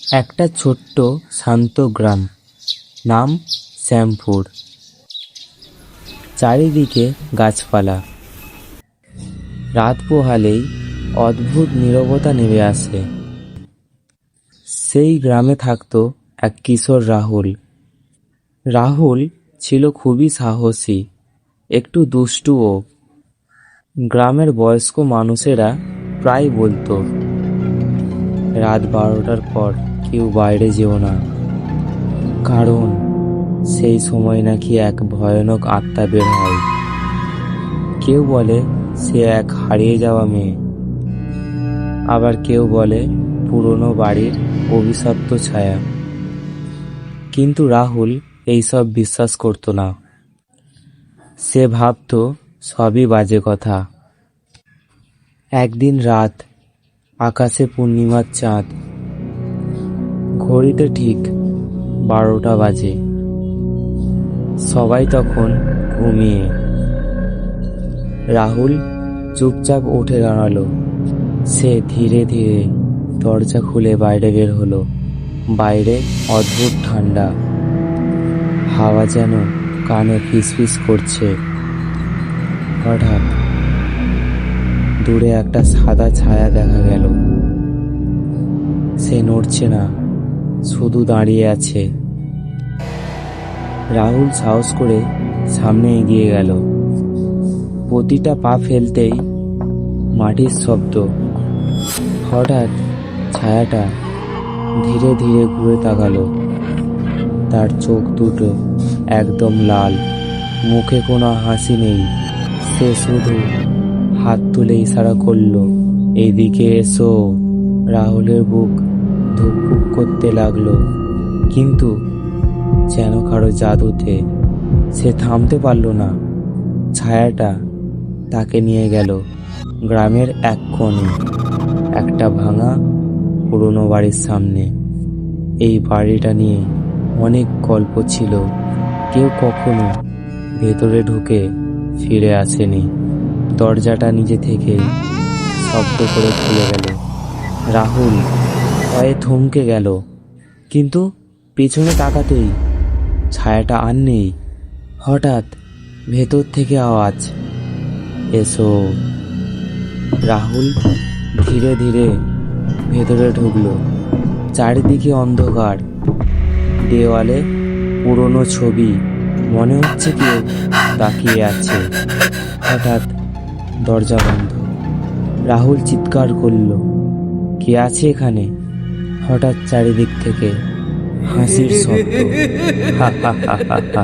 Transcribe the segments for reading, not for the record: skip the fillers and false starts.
একটা ছোট্ট শান্ত গ্রাম, নাম শ্যামপুর। চারিদিকে গাছপালা। রাত পোহালেই অদ্ভুত নীরবতা নেমে আসে। সেই গ্রামে থাকতো এক কিশোর রাহুল। রাহুল ছিল খুবই সাহসী, একটু দুষ্টুও। গ্রামের বয়স্ক মানুষেরা প্রায় বলতো, রাত 12টার পর কেউ বাইরে যেও না, কারণ সেই সময় নাকি এক ভয়ানক আত্মা বের হয়। কেউ বলে সে এক হারিয়ে যাওয়া মেয়ে, আবার কেউ বলে পুরনো বাড়ির অভিশপ্ত ছায়া। কিন্তু রাহুল এইসব বিশ্বাস করত না। সে ভাবতো সবই বাজে কথা। একদিন রাত, আকাশে পূর্ণিমার চাঁদ, ঘড়িতে ঠিক 12টা বাজে। সবাই তখন ঘুমিয়ে। রাহুল চুপচাপ উঠে দাঁড়ালো। সে ধীরে ধীরে দরজা খুলে বাইরে বের হলো। বাইরে অদ্ভুত ঠান্ডা, হাওয়া যেন কানে ফিসফিস করছে। হঠাৎ দূরে একটা সাদা ছায়া দেখা গেল। সে নড়ছে না, শুধু দাঁড়িয়ে আছে। রাহুল সাহস করে সামনে এগিয়ে গেল। প্রতিটা পা ফেলতেই মাটির শব্দ। হঠাৎ ছায়াটা ধীরে ধীরে ঘুরে তাকালো। তার চোখ দুটো একদম লাল, মুখে কোনো হাসি নেই। সে শুধু হাত তুলে ইশারা করলো, এদিকে এসো। রাহুলের বুক ধুকপুক করতে লাগলো, কিন্তু যেন কারো জাদুতে সে থামতে পারল না। ছায়াটা তাকে নিয়ে গেল গ্রামের এক কোণে, একটা ভাঙা পুরনো বাড়ির সামনে। এই বাড়িটা নিয়ে অনেক গল্প ছিল, কেউ কখনো ভেতরে ঢুকে ফিরে আসেনি। দরজাটা নিজে থেকেই শব্দ করে খুলে গেল। রাহুল ভয়ে থমকে গেল, কিন্তু পেছনে তাকাতেই ছায়াটা আর নেই। হঠাৎ ভেতর থেকে আওয়াজ, এসো। রাহুল ধীরে ধীরে ভেতরে ঢুকলো। চারিদিকে অন্ধকার, দেওয়ালে পুরনো ছবি, মনে হচ্ছে কেউ তাকিয়ে আছে। হঠাৎ দরজা বন্ধ। রাহুল চিৎকার করলো, কে আছে এখানে? হঠাৎ চারিদিক থেকে হাসির শব্দ। হা হা হা হা হা।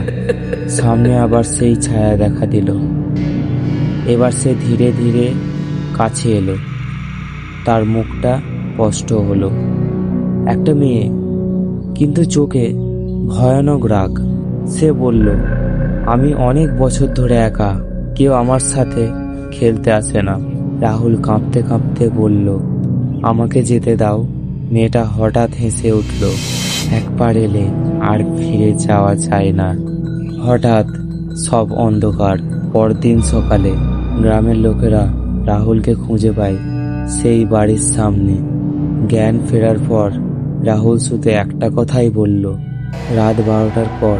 সামনে আবার সেই ছায়া দেখা দিল। এবার সে ধীরে ধীরে কাছে এলো। তার মুখটা স্পষ্ট হলো। একটা মেয়ে, কিন্তু চোখে ভয়ানক রাগ। সে বলল, আমি অনেক বছর ধরে একা, কেউ আমার সাথে খেলতে আসে না। রাহুল কাঁপতে কাঁপতে বলল, আমাকে যেতে দাও। মেয়েটা হঠাৎ হেসে উঠল, একবার এলে আর ফিরে যাওয়া যায় না। হঠাৎ সব অন্ধকার। পরদিন সকালে গ্রামের লোকেরা রাহুলকে খুঁজে পায় সেই বাড়ির সামনে। জ্ঞান ফেরার পর রাহুল শুধু একটা কথাই বলল, রাত 12টার পর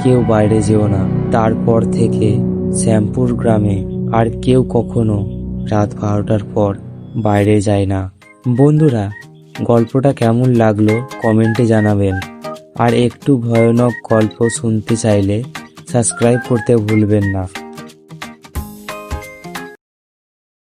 কেউ বাইরে যেও না। তারপর থেকে শ্যামপুর গ্রামে আর কেউ কখনো রাত 12টার পর বাইরে যায় না। বন্ধুরা, গল্পটা কেমন লাগলো কমেন্টে জানাবেন। আর একটু ভয়ানক গল্প শুনতে চাইলে সাবস্ক্রাইব করতে ভুলবেন না।